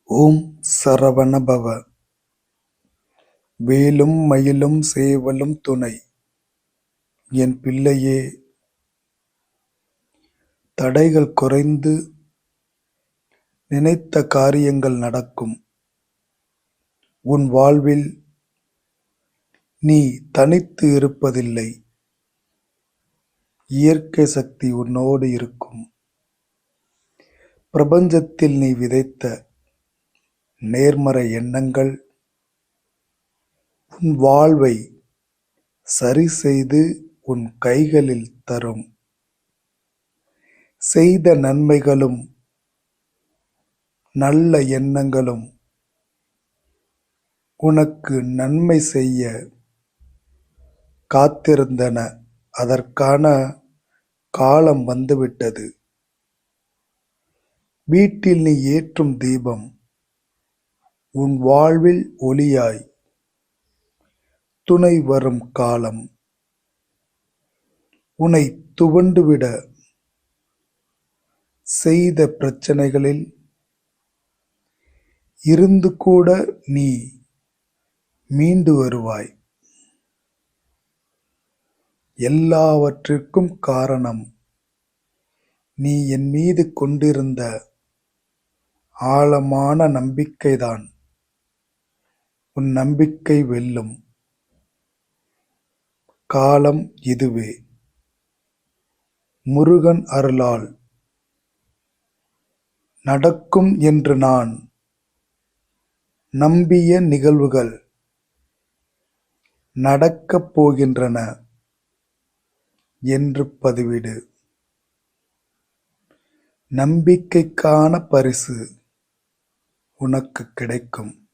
ஓம் சரவண பவ. வேலும் மயிலும் சேவலும் துணை. என் பிள்ளையே, தடைகள் குறைந்து நினைத்த காரியங்கள் நடக்கும். உன் வாழ்வில் நீ தனித்து இருப்பதில்லை. இயற்கை சக்தி உன்னோடு இருக்கும். பிரபஞ்சத்தில் நீ விதைத்த நேர்மறை எண்ணங்கள் உன் வாழ்வை சரி செய்து உன் கைகளில் தரும். செய்த நன்மைகளும் நல்ல எண்ணங்களும் உனக்கு நன்மை செய்ய காத்திருந்தன. அதற்கான காலம் வந்துவிட்டது. வீட்டில் நீ ஏற்றும் தீபம் உன் வாழ்வில் ஒளியாய் துணை வரும் காலம். உன்னை துவண்டுவிட செய்த பிரச்சனைகளில் இருந்து கூட நீ மீண்டு வருவாய். எல்லாவற்றிற்கும் காரணம் நீ என் மீது கொண்டிருந்த ஆழமான நம்பிக்கைதான். உன் நம்பிக்கை வெல்லும். காலம் இதுவே. முருகன் அருளால் நடக்கும் என்று நான் நம்பிய நிகழ்வுகள் நடக்கப் போகின்றன என்று பதிவிடு. நம்பிக்கைக்கான பரிசு உனக்கு கிடைக்கும்.